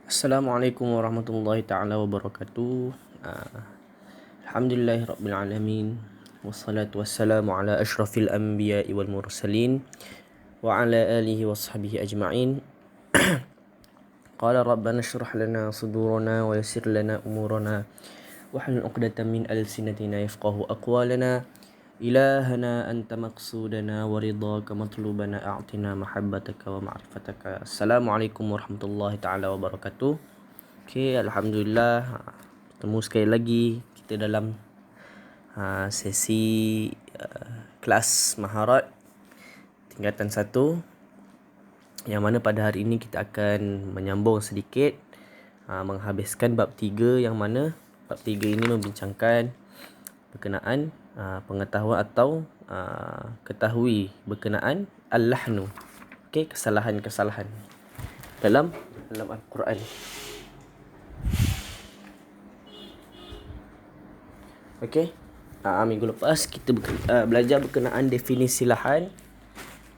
Assalamualaikum warahmatullahi taala wabarakatuh. Alhamdulillahi rabbil alamin. Wassalatu wassalamu ala asyrafil anbiya'i wal mursalin wa ala alihi washabihi ajma'in. Qala rabbana shrah lana sudurana wa yassir lana umurana wahlul 'uqdatam min alsinatina yafqahu aqwalana. إلهنا أنت مقصودنا ورضاك مطلوبنا أعطنا محبتك ومعرفتك. Assalamualaikum warahmatullahi taala wabarakatuh. Okay, Alhamdulillah, bertemu sekali lagi kita dalam sesi kelas Maharat tingkatan 1, yang mana pada hari ini kita akan menyambung sedikit, menghabiskan bab 3, yang mana bab 3 ini membincangkan berkenaan pengetahuan atau ketahui berkenaan al-lahnu. Okey, kesalahan-kesalahan dalam Al-Quran. Okey. Minggu lepas kita belajar berkenaan definisi lahan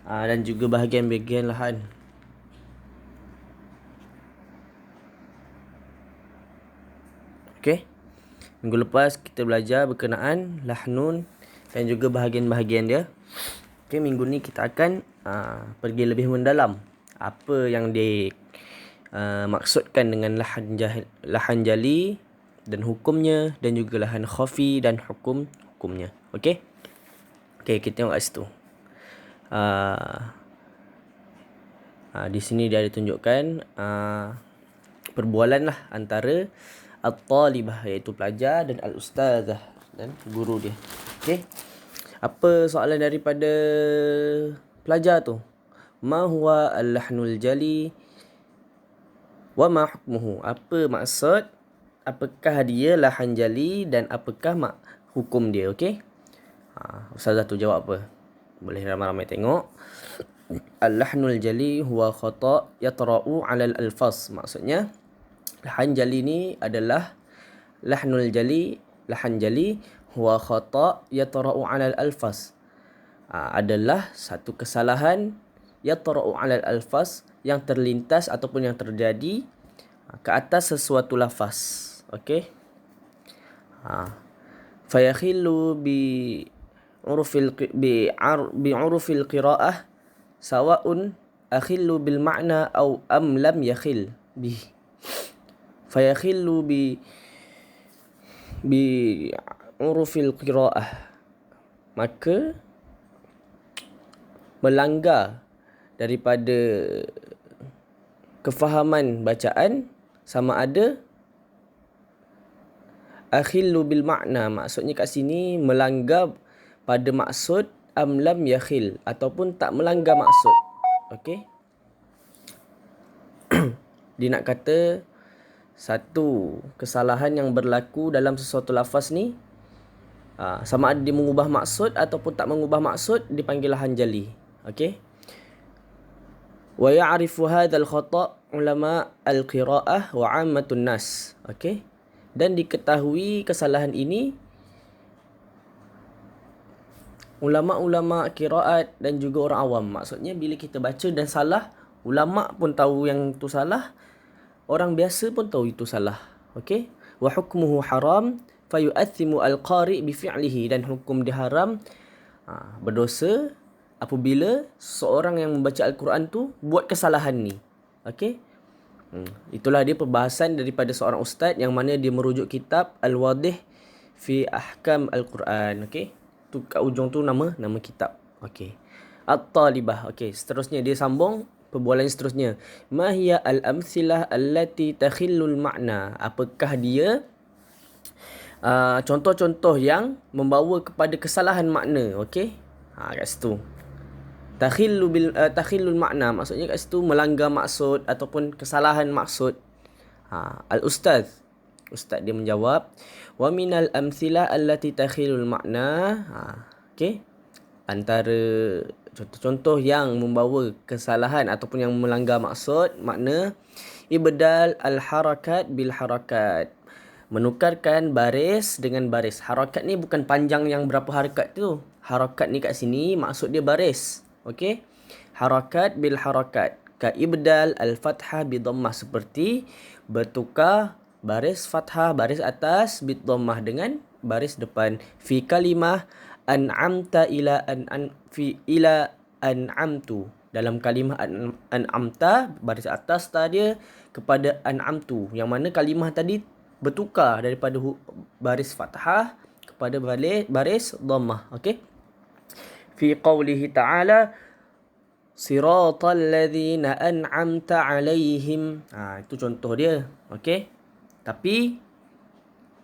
dan juga bahagian-bahagian lahan. Okey. Minggu lepas kita belajar berkenaan lahnun dan juga bahagian-bahagian dia. Okey, minggu ni kita akan pergi lebih mendalam apa yang maksudkan dengan lahan jali dan hukumnya, dan juga lahan khafi dan hukumnya. Okey. Okey, kita tengok kat situ. Di sini dia ada tunjukkan perbualan lah antara at-talibah, iaitu pelajar, dan al-ustazah, dan guru dia. Okey. Apa soalan daripada pelajar tu? Ma huwa al-lahnul jali wa ma hukmuhu? Apa maksud, apakah dia lahan jali, dan apakah hukum dia? Okey. Ustazah tu jawab apa? Boleh ramai-ramai tengok. Al-lahnul jali huwa khata' yatra'u 'ala al-alfaz. Maksudnya lahan jali ni adalah lahan jali huwa khata' yatra'u 'ala al-alfaz. Adalah satu kesalahan yatra'u 'ala al-alfaz, yang terlintas ataupun yang terjadi ke atas sesuatu lafaz. Okey. Fayakhillu bi 'urfil qira'ah sawa'un akhillu bil ma'na aw am lam yakhil bih. Fayakhillu bi 'urfil qira'ah, maka melanggar daripada kefahaman bacaan, sama ada akhillu bil makna, maksudnya kat sini melanggar pada maksud, am lam yakhil, ataupun tak melanggar maksud. Okey. Dia nak kata satu kesalahan yang berlaku dalam sesuatu lafaz ni, sama ada dia mengubah maksud ataupun tak mengubah maksud, dipanggil lahan jali. Okey. Wa ya'rifu hadzal khata' ulama al-qira'ah wa 'ammatun nas. Okey. Dan diketahui kesalahan ini ulama-ulama qiraat dan juga orang awam. Maksudnya bila kita baca dan salah, ulama pun tahu yang tu salah, orang biasa pun tahu itu salah. Okey. Wa hukmuhu haram fayu'athimu al-qari' bi fi'lihi, dan hukum dia haram, berdosa apabila seorang yang membaca Al-Quran tu buat kesalahan ni. Okey. Itulah dia perbahasan daripada seorang ustaz, yang mana dia merujuk kitab Al-Wadih fi Ahkam Al-Quran. Okey. Tu kat ujung tu nama kitab. Okey. At-talibah. Okey, seterusnya dia sambung perbualan seterusnya. Ma hiya al-amthilah allati takhillul ma'na? Apakah dia contoh-contoh yang membawa kepada kesalahan makna? Okey. Kat situ. Takhillul makna, maksudnya kat situ melanggar maksud ataupun kesalahan maksud. Al-ustaz dia menjawab, wa minal amthilah allati takhillul makna. Okey. Antara contoh-contoh yang membawa kesalahan ataupun yang melanggar maksud, makna, ibdal al-harakat bil harakat, menukarkan baris dengan baris. Harakat ni bukan panjang yang berapa harakat tu. Harakat ni kat sini maksud dia baris. Okey. Harakat bil harakat. ka ibdal al-fathah bi dhammah, seperti bertukar baris fathah baris atas bi dhammah dengan baris depan. Fi kalimah an'amta ila an'amtu, dalam kalimah an'amta baris atas dia kepada an'amtu, yang mana kalimah tadi bertukar daripada baris fathah kepada baris dhammah. Okey, fi qawlihi ta'ala siratal ladzina an'amta alaihim. Itu contoh dia. Okey, tapi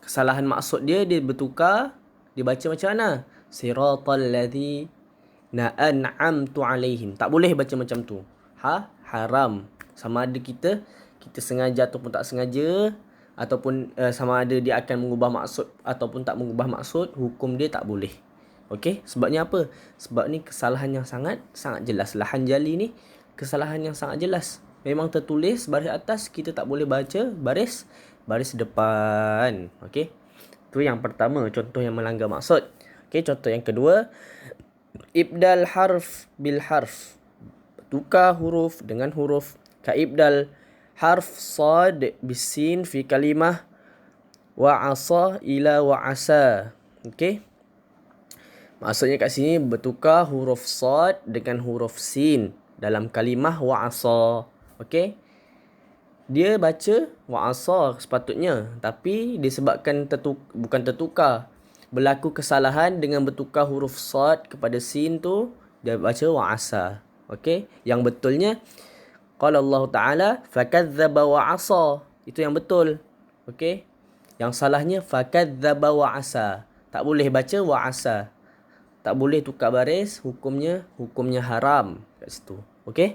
kesalahan maksud dia bertukar, dibaca macam mana? Siratal ladzina an'amtu alaihim. Tak boleh baca macam tu. Haram. Sama ada kita sengaja ataupun tak sengaja, ataupun sama ada dia akan mengubah maksud ataupun tak mengubah maksud, hukum dia tak boleh. Okey, sebabnya apa? Sebab ni kesalahan yang sangat jelas. Lahan jali ni kesalahan yang sangat jelas. Memang tertulis baris atas, kita tak boleh baca baris depan. Okey, tu yang pertama, contoh yang melanggar maksud. Okey, contoh yang kedua, ibdal harf bil harf, tukar huruf dengan huruf. Ka ibdal harf sad bisin fi kalimah wa'asa ila wa'asa. Okey, maksudnya kat sini bertukar huruf sad dengan huruf sin dalam kalimah wa'asa. Okey, dia baca wa'asa sepatutnya, tapi disebabkan bukan tertukar, berlaku kesalahan dengan bertukar huruf sad kepada sin tu, dia baca wa'asa. Okey, yang betulnya qala Allah Ta'ala fakadzdzaba wa'asa, itu yang betul. Okey, yang salahnya fakadzdzaba wa'asa, tak boleh baca wa'asa, tak boleh tukar baris, hukumnya haram kat situ. Okey,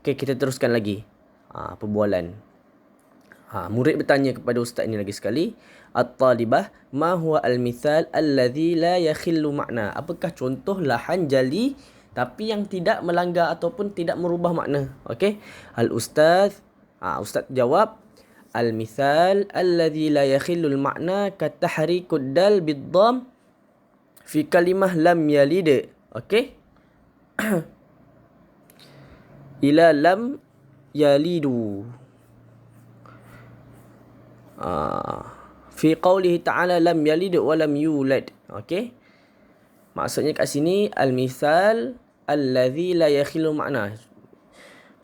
kita teruskan lagi perbualan. Murid bertanya kepada ustaz ini lagi sekali, at-talibah ma huwa al-mithal alladhi la yakhillu makna, apakah contoh lahan jali tapi yang tidak melanggar ataupun tidak merubah makna? Okey, al-ustaz ustaz jawab, al-mithal alladhi la yakhillu al-makna ka tahrikud dal bid-dham fi kalimah lam yalid. Okey, ila lam yalidu. Fi qawlihi ta'ala lam yalid wa lam yulad. Okey, maksudnya kat sini al-mithal alladhi la yakhilu makna,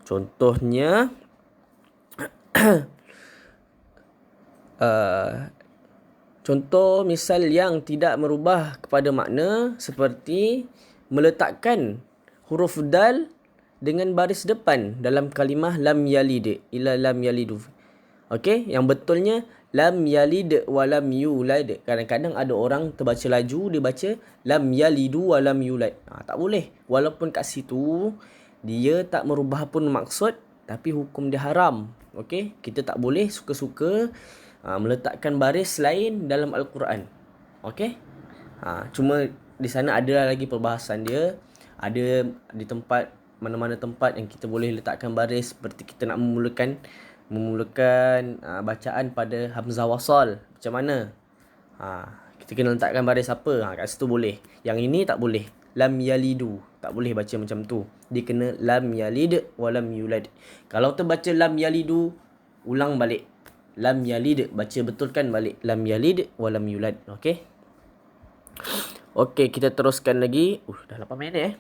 contohnya contoh misal yang tidak merubah kepada makna, seperti meletakkan huruf dal dengan baris depan dalam kalimah lam yalid ila lam yalidu. Okey, yang betulnya lam yalid wa lam yulad. Kadang-kadang ada orang terbaca laju, dia baca lam yalidu wa lam yulad. Tak boleh. Walaupun kat situ dia tak merubah pun maksud, tapi hukum dia haram. Okey, kita tak boleh suka-suka meletakkan baris lain dalam Al-Quran. Okey, cuma di sana ada lagi perbahasan dia. Ada di tempat, mana-mana tempat yang kita boleh letakkan baris, seperti kita nak memulakan bacaan pada hamzah wasal, macam mana? Kita kena letakkan baris apa? Kat situ boleh. Yang ini tak boleh. Lam yalidu, tak boleh baca macam tu. Dia kena lam yalid wa lam yulad. Kalau terbaca lam yalidu, ulang balik. Lam yalid, baca betulkan balik. Lam yalid wa lam yulad. Okey, kita teruskan lagi. Dah 8 minit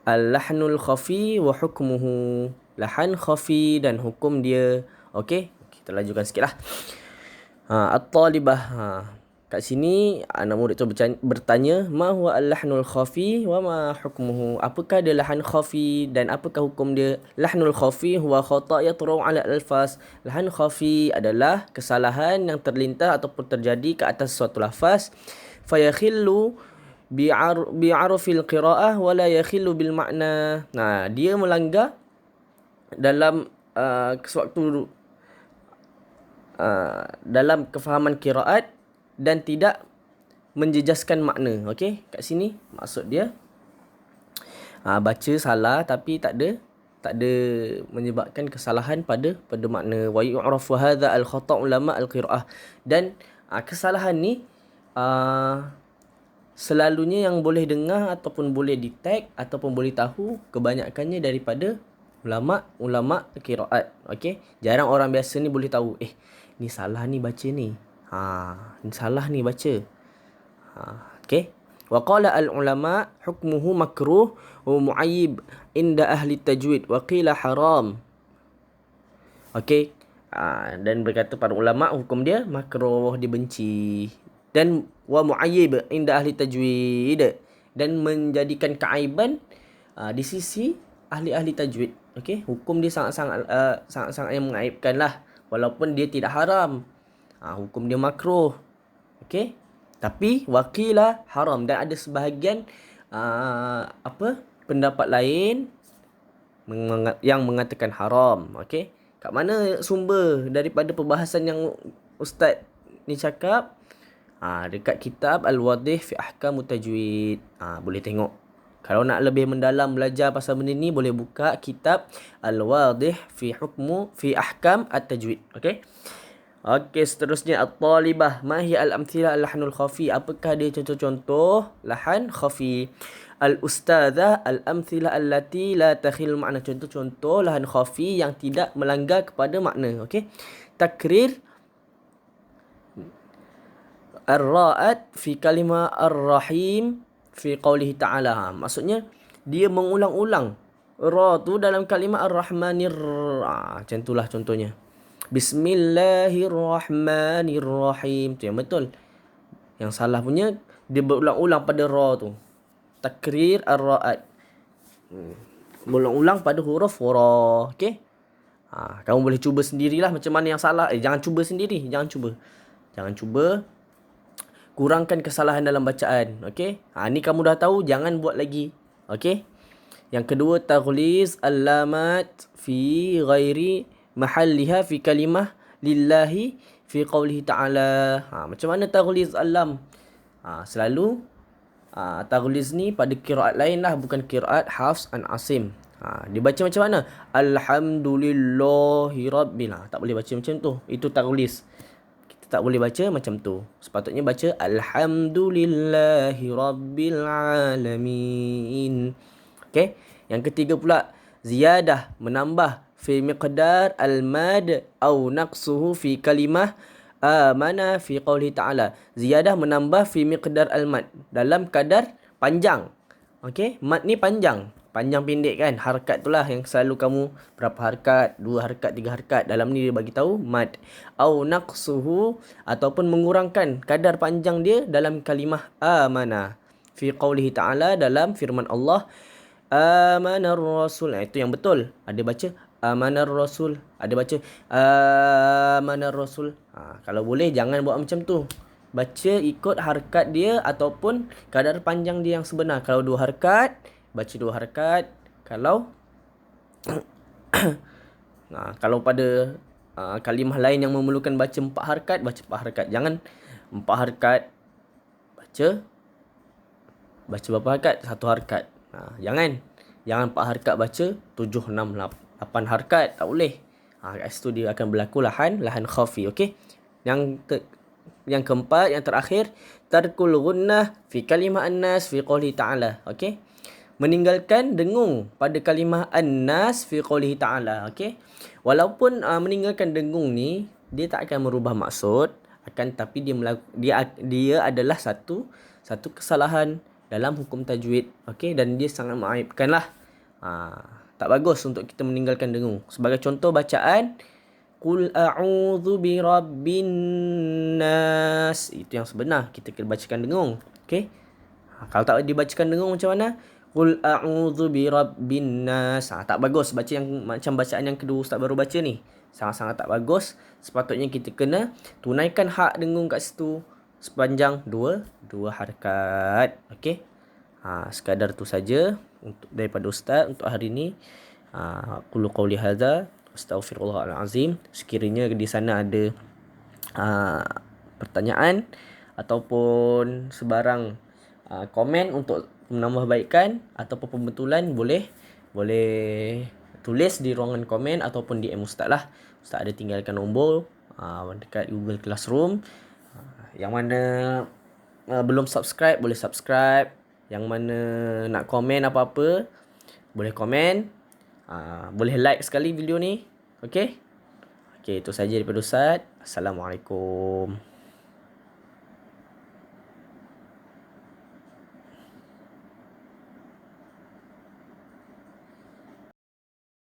Al-lahnul khafi wa hukmuhu, lahan khafi dan hukum dia. Okey, kita lajukan sikitlah. At-talibah. Kat sini anak murid tu bertanya, ma huwa al-lahnul khafi wa ma hukmuhu, apakah dia lahan khafi dan apakah hukum dia? Lahnul khafi huwa khata' yatru' ala al-alfaz. Lahan khafi adalah kesalahan yang terlintas ataupun terjadi ke atas suatu lafaz, fayakhillu bi'arfil qira'ah wa la yakhillu bil makna. Dia melanggar dalam sewaktu dalam kefahaman qiraat dan tidak menjejaskan makna. Okey, kat sini maksud dia baca salah tapi tak ada menyebabkan kesalahan pada makna. Wa yu'rafu hadza al-khata' ulama al-qiraah, dan kesalahan ni selalunya yang boleh dengar ataupun boleh detect ataupun boleh tahu kebanyakannya daripada ulama qiraat. Okey, jarang orang biasa ni boleh tahu ni salah ni baca ni. Ni salah ni baca. Okey. Wa qala al ulama hukmuhu makruh wa muayyib inda ahli tajwid wa qila haram. Okey. Dan berkata para ulama hukum dia makruh, dibenci, dan wa muayyib inda ahli tajwid, dan menjadikan keaiban di sisi ahli-ahli tajwid. Okey, hukum dia sangat-sangat yang mengaibkan lah, walaupun dia tidak haram. Hukum dia makruh. Okey, tapi wakilah haram, dan ada sebahagian pendapat lain yang mengatakan haram. Okey, kat mana sumber daripada perbahasan yang ustaz ni cakap? Dekat kitab Al-Wadih fi Ahkam Tajwid. Boleh tengok. Kalau nak lebih mendalam belajar pasal benda ni, boleh buka kitab Al-Wadih fi Ahkam At-Tajwid. Okey. Okey, seterusnya at-talibah. Ma hiya al-amthila al-lahnul khafi? Apakah dia contoh-contoh lahan khafi? Al-ustadzah al-amthila allati la takhil makna. Contoh-contoh lahan khafi yang tidak melanggar kepada makna. Okey. Takrir ar-ra'at fi kalimah ar-rahim fi qawlihi ta'ala. Maksudnya dia mengulang-ulang ra tu dalam kalimah ar-rahmanir. Macam itulah contohnya. Bismillahirrahmanirrahim. Tu yang betul. Yang salah punya dia berulang-ulang pada ra tu. Takrir ar-ra'at. Berulang-ulang pada huruf ra. Okey? Kamu boleh cuba sendirilah macam mana yang salah. Jangan cuba sendiri. Jangan cuba. Kurangkan kesalahan dalam bacaan. Okey? Ni kamu dah tahu, jangan buat lagi. Okey? Yang kedua, taghliz al-lamat fi ghairi mahalliha fi kalimah lillahi fi qawlihi ta'ala. Macam mana taghliz al-lam? Selalu taghliz ni pada qiraat lain lah, bukan qiraat Hafs an Asim. Dibaca macam mana? Alhamdulillahi rabbil. Tak boleh baca macam tu. Itu taghliz. Kita tak boleh baca macam tu. Sepatutnya baca Alhamdulillahi rabbil alamin. Okey. Yang ketiga pula, ziyadah, menambah fi miqdar al-mad au naqsuhu fi kalimah amana fi qawli ta'ala. Ziyadah menambah fi miqdar al-mad, dalam kadar panjang. Okey, mad ni panjang pendek kan. Harakat itulah yang selalu kamu berapa harakat, 2 harakat, 3 harakat. Dalam ni dia bagi tahu mad. Au naqsuhu, ataupun mengurangkan kadar panjang dia dalam kalimah amana fi qawlihi ta'ala, dalam firman Allah amanar rasul. Itu yang betul. Ada baca amanar rasul, ada baca amanar rasul. Kalau boleh jangan buat macam tu. Baca ikut harakat dia ataupun kadar panjang dia yang sebenar. Kalau 2 harakat, baca 2 harakat. Kalau kalau pada kalimah lain yang memerlukan baca 4 harakat, baca 4 harakat. Jangan 4 harakat baca berapa harakat? 1 harakat. Jangan 4 harakat baca 7, 6, 8 harakat. Tak boleh. Kat situ dia akan berlaku lahan khafi. Okey. Yang keempat, yang terakhir, tarkul gunnah fi kalimah an-nas fi qouli ta'ala. Okey. Meninggalkan dengung pada kalimah an-nas fi qouli ta'ala. Okey. Walaupun meninggalkan dengung ni dia tak akan merubah maksud, tapi dia adalah satu kesalahan dalam hukum tajwid. Okey, dan dia sangat mengaibkan lah. Tak bagus untuk kita meninggalkan dengung. Sebagai contoh bacaan, Qul a'udzu birabbin nas. Itu yang sebenar. Kita kena bacakan dengung. Okey. Kalau tak dibacakan dengung macam mana? Qul a'udzu birabbin nas. Tak bagus baca yang macam bacaan yang kedua ustaz baru baca ni. Sangat-sangat tak bagus. Sepatutnya kita kena tunaikan hak dengung kat situ sepanjang 2 harakat. Okey. Sekadar tu saja untuk daripada ustaz untuk hari ni. Qulu qawli hadza astaghfirullahal azim. Sekiranya di sana ada pertanyaan ataupun sebarang komen untuk menambahbaikan ataupun pembetulan, boleh tulis di ruangan komen ataupun DM ustaz lah. Ustaz ada tinggalkan nombor dekat Google Classroom, yang mana belum subscribe boleh subscribe. Yang mana nak komen apa-apa boleh komen. Boleh like sekali video ni. Okey. Okey, itu saja daripada Ustaz. Assalamualaikum.